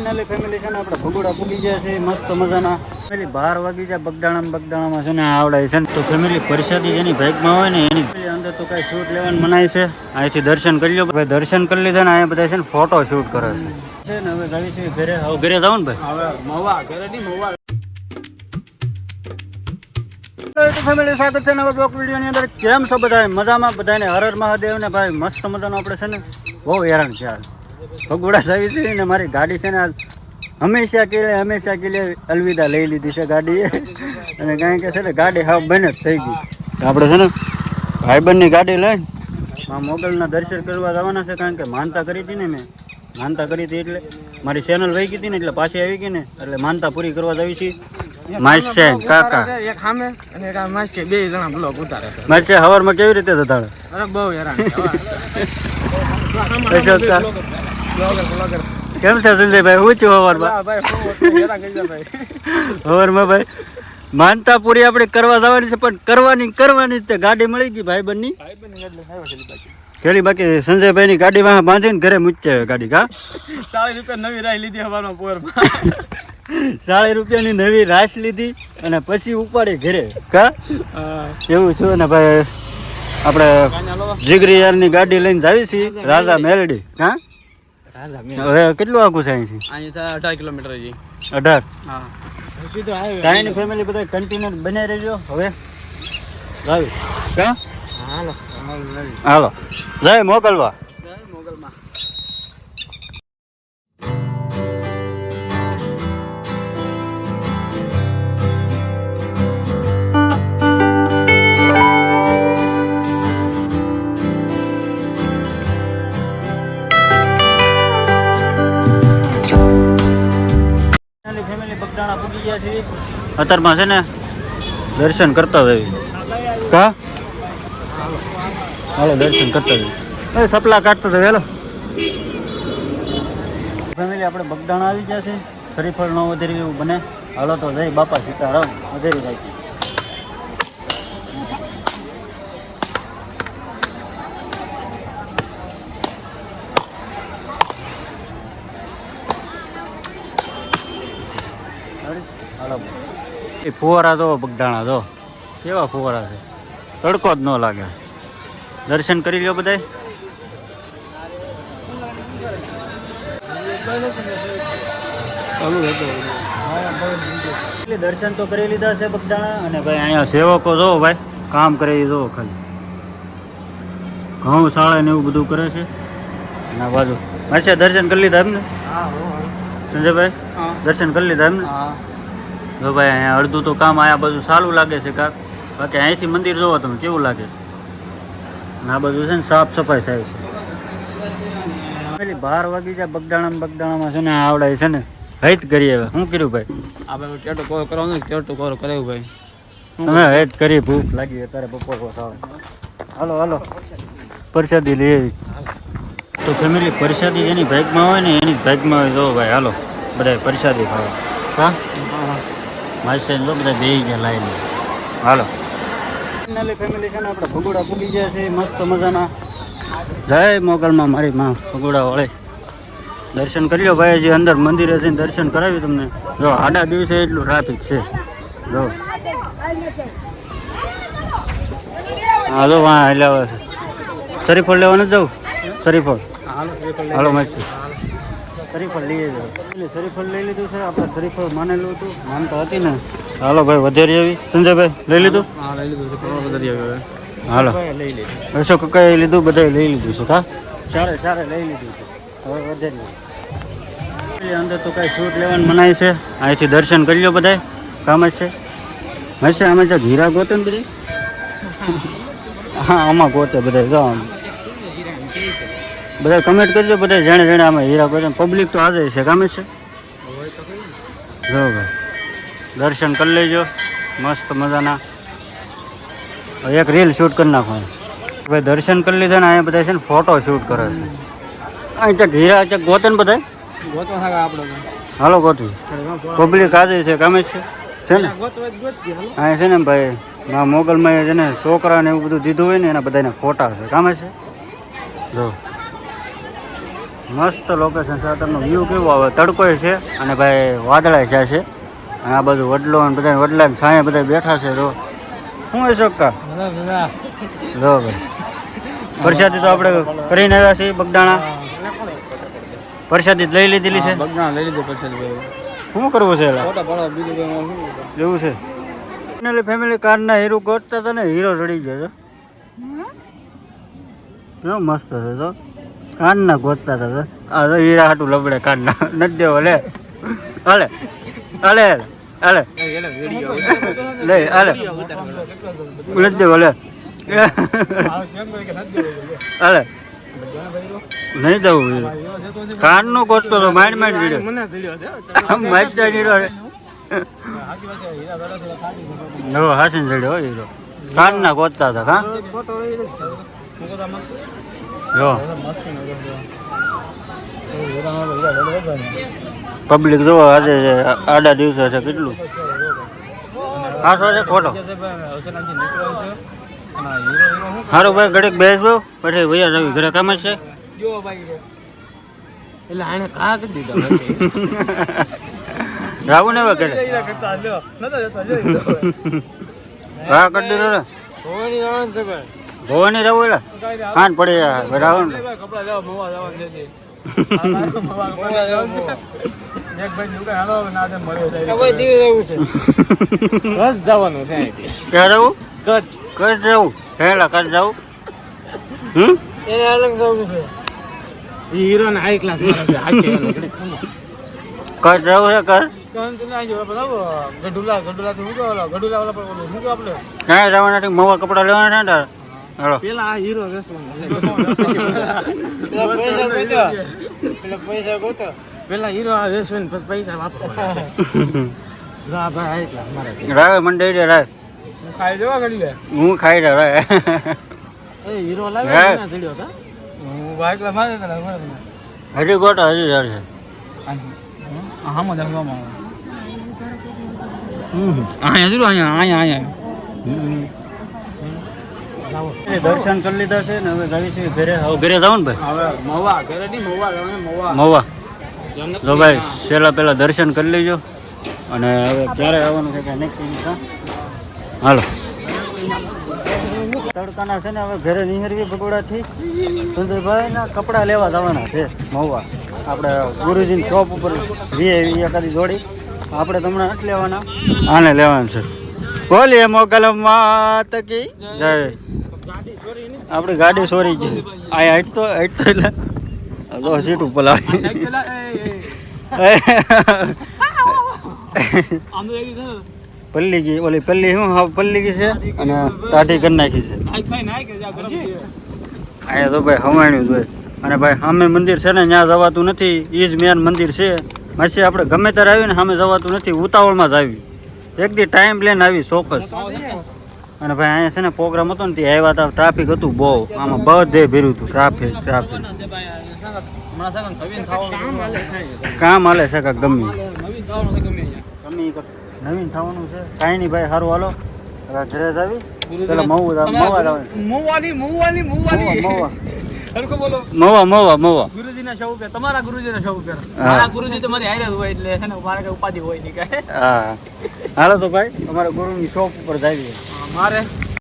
Finally family છે ને આપણે ભગોડા પૂગી ગયા છે મસ્ત મજાના. ફેમિલી 12 વાગી જાય બગદાણામાં છે ને આવડે છે ને તો ફેમિલી પરસાદી જેની ભાગમાં હોય ને એની અંદર તો કઈ શૂટ લેવાનું મનાય છે. અહીંથી દર્શન કરી લો ભાઈ, દર્શન કરી લીધા ને અહીંયા બધા છે ને ફોટો શૂટ કરે છે ને હવે જાવી છે ઘરે. હવે ઘરે જાવ ને ભાઈ, હવે મવા ઘરે ની મવા. ફેમિલી સ્વાગત છે નવા બ્લોગ વિડીયોની અંદર. કેમ છો બધા? મજામાં? બધાને હર હર મહાદેવ ને ભાઈ મસ્ત મજાનો આપણે છે ને બહુ હેરાન છે ભગોડા જાવી છે ને મારી ગાડી છે ને હંમેશા કે અલવિદા લઈ લીધી છે ગાડીએ. અને કારણ કે છે ને ગાડી હાવ બને જ થઈ ગઈ. આપણે છે ને ભાઈબંધની ગાડી લઈને મોગલના દર્શન કરવા જવાના છે. કારણ કે માનતા કરી હતી ને, મેં માનતા કરી હતી એટલે મારી ચેનલ વહી ગઈ હતી ને એટલે પાછી આવી ગઈ ને એટલે માનતા પૂરી કરવા જવી છે. માસે કાકા એક સામે અને એક માસે બે જણા બ્લોગ ઉતારે છે. માસે હવારમાં કેવી રીતે જતા? અરે બહુ હેરાન કેમ છે સંજયભાઈ? હું છું હવારમાં ભાઈ માનતા પૂરી આપણે કરવા જવાની છે પણ કરવાની જ ગાડી મળી ગઈ ભાઈબંધની ખેલી. બાકી સંજયભાઈ ની ગાડી વાહ બાંધીને ઘરે મૂકશે ગાડી. કા 40 રૂપિયા નવી રાહ લીધી હવારમાં પોરમાં 40 રૂપિયાની નવી રાશ લીધી અને પછી ઉપાડી ઘરે. કા એવું છું ને ભાઈ. આપણે જીગરી યારની ગાડી લઈને જાવી છીએ રાજા મેલડી. હા હવે કેટલું આગું છે અહીંથી? 18 કિલોમીટર. 18? હા. કાંઈ નહીં ફેમિલી બધા કન્ટિન્યુ બનાવી રહેજો. હવે જાવી. કા હાલો જય મોગલવા. બગદાણા પૂગી ગયા છે અત્યારમાં છે ને દર્શન કરતા જઈએ. કા હાલો દર્શન કરતા જઈએ. સપલા કાઢતા હતા વેલો. ફેમિલી આપણે બગદાણા આવી ગયા છે. શ્રીફળ ન વધેરી એવું બને. હાલો તો જઈ બાપા સીતારામ વધેરી રાખી. એ ફુવારા જો બગદાણા જો કેવા ફુવારા છે. તડકો જ ન લાગે. દર્શન કરી લ્યો બધા. દર્શન તો કરી લીધા છે બગદાણા. અને ભાઈ અહીંયા સેવકો જો ભાઈ કામ કરે એ જો ખાલી ઘઉં શાળા ને એવું બધું કરે છે. ના બાજુ હશે દર્શન કરી લીધા એમને સંજયભાઈ? દર્શન કરી લીધા એમને? જો ભાઈ અહીંયા અડધું તો કામ આયા બધું સારું લાગે છે કાક. બાકી અહીંથી મંદિર જોવો તમે કેવું લાગે. અને આ બધું છે ને સાફ સફાઈ થાય છે. 12 વાગી જાય બગદાણામાં છે ને આવડે છે ને હેત કરીએ. હવે શું કર્યું ભાઈ? આપણે ટેટો કવર કરવાનું. ટેટો કવર કરાવ્યું ભાઈ. તમે હેત કરી ભૂખ લાગી અત્યારે બપોર આવે. હાલો પ્રસાદી લઈ આવી. તો ફેમિલી પ્રસાદી જેની ભાગમાં હોય ને એની જ ભાગમાં હોય. જો ભાઈ હાલો બધા પ્રસાદી ખાવા. હા મારી સાઈડ બધા બે ગયા લાઈને. હાલો ફેમિલી છે ને આપણે ભગોડા પૂગી ગયા છે મસ્ત મજાના. જય મોગલમાં મારી માં ભગોડા વળે. દર્શન કરી લો ભાઈ. જે અંદર મંદિરે જઈને દર્શન કરાવ્યું તમને. જો આડા દિવસે એટલું ટ્રાફિક છે. જો હા જો વાં એટલે શરીફળ લેવા નથી જવું? શરીફળ હાલો મસ્ત શરીફળ લઈએ જાવ. શરીફળ લઈ લીધું છે આપણે. શરીફળ માનેલું હતું માનતા હતી ને. હાલો ભાઈ વધેરી આવી. સંજયભાઈ લઈ લીધું? હાલો અશોક કાકાએ લીધું. બધાએ લઈ લીધું છે. હા ચારે લઈ લીધું છે. હવે વધેરી અંદર તો કાંઈ શૂટ લેવાનું મનાય છે. અહીંથી દર્શન કરી લો બધાય. કામ જ છે હશે અમે જો હીરા ગોતે ને બધી. હા આમાં ગોતે બધા. જો બધા કમેન્ટ કરજો બધા જેણે આમાં હીરા ગોતે. પબ્લિક તો હાજર છે. કામ જ છે. જો ભાઈ દર્શન કરી લેજો મસ્ત મજાના. એક રીલ શૂટ કરી નાખો ભાઈ. દર્શન કરી લીધા ને અહીંયા બધા છે ને ફોટો શૂટ કરે છે. અહીં ચક હીરા ચક ગોતે ને બધા. હાલો ગોતું. પબ્લિક હાજર છે. કામે છે ને અહીંયા છે ને ભાઈ મોગલમાં છે ને છોકરા ને એવું બધું દીધું હોય ને એના બધાને ફોટા છે. કામે છે જો મસ્ત લોકેશન છે. તમને વ્યૂ કેવું આવે, તડકોય છે અને ભાઈ વાદળાય છે અને આ બધું વડલો અને બધા વડલા છાંયે બધા બેઠા છે. તો શું હોય શકતા જો ભાઈ પ્રસાદી તો આપણે કરીને આવ્યા છીએ. બગદાણા પ્રસાદી લઈ લીધેલી છે. લઈ લીધું પછી શું કરવું છે એવું છે. ફેમિલી કારના હીરો ગોતતા હતા ને, હીરો ચડી ગયો છે. કેવો મસ્ત છે. તો કાનના ગોતતા હતા. આ હીરા હાટું લબડે કાનના નથી દેવો. લે હાલે હાલે હાલે લે હાલે નથી દેવો. લે હાલે નહીં દઉં. કાન નો ગોતતો તો mind mind hero mind hero હાસીન ચડ્યો હીરો. કાન ના ગોતતા હતા. હા જો પબ્લિક જો આજે આડા દિવસે છે કેટલું ખાસ છે. ખોટો સારું ભાઈ ઘડીક બેસવો પછી ભૈયા રવિ ઘરે કામ જ છે. એટલે આને કા કરી દીધા રાવું ને ઘરે કા કરી દીધો ને ભવાની રાવું એટલે હાન પડી રાવણ જવાનું છે. ક્યાં રહું? કચ્છ કચ્છ જવું. હેલા કચ્છ જવું. એને અલગ જવું છે. હીરો ને હાઈ ક્લાસ માણસ છે. હાચે કચ્છ જવું છે. કચ્છ ક્યાં જવાના છે? મવા કપડા લેવાના છે ને તારે? હાલો પેલા આ હીરો વેસવાનો છે. પેલા હીરો આ વેસવીને પછી પૈસા વાપરવાના છે. રા ભાઈ હાઈ ક્લાસ મારે છે. રાવે મને દઈ દે રાય. હું ખાઈ જવા ઘડી હું ખાઈ રહ્યો રાય. એ હીરો લાવે ના ચડ્યો હતા. હું હાઈ ક્લાસ મારે હતા. હજી ગોટા હજી જાર છે. આમાં જવામાં અહીંયા દર્શન કરી લીધા છે ને હવે જવી છે ઘરે. હવે ઘરે જાવ ને ભાઈ. મવા જો ભાઈ પહેલા દર્શન કરી લેજો અને હવે ક્યારે આવવાનું છે કાંઈ નક્કી નહીં. હાલો તડકાના છે ને હવે ઘરે નિહરવી ભગોડાથી સંજયભાઈના કપડાં લેવા જવાના છે મવા. આપણે ગુરુજીની શોપ ઉપર એકાદી જોડી આપણે તમને નથી લેવાના, આને લેવાનું છે. બોલીએ મોગલ માત કી જય. આપણી ગાડી સોરી ગઈ. આ હટતો એટલે જો સીટ ઉપર લાવી પલ્લી ગઈ. ઓલી પલ્લી શું હા પલ્લી ગઈ છે અને કાઢી કરી નાખી છે. અહીંયા તો ભાઈ હવાણ્યું જોઈએ. અને ભાઈ સામે મંદિર છે ને ત્યાં જવાતું નથી. એ જ મેન મંદિર છે. પછી આપણે ગમે ત્યારે આવીને સામે જવાતું નથી. ઉતાવળમાં જ આવી એક દી ટાઈમ લઈને આવી ચોક્કસ. અને ભાઈ અહીંયા છે ને પ્રોગ્રામ હતો ને ત્યાં આવ્યા હતા. ટ્રાફિક હતું બહુ. આમાં બધે ભીરું હતું. ટ્રાફિક કામ હાલે છે કાંક ગમે નવીન થવાનું છે. કાંઈ નહીં ભાઈ સારું હાલો ઘરે જ આવી પેલા મવા ગુરુજીના શો ઉપર તમારા ગુરુજીના શો ઉપર મારા ગુરુજી તમારી હારે હોય એટલે છે ને મારે કઈ ઉપાધિ હોય નહીં કાંઈ. હા હાલો તો ભાઈ અમારા ગુરુની શોપ ઉપર જઈએ. મારે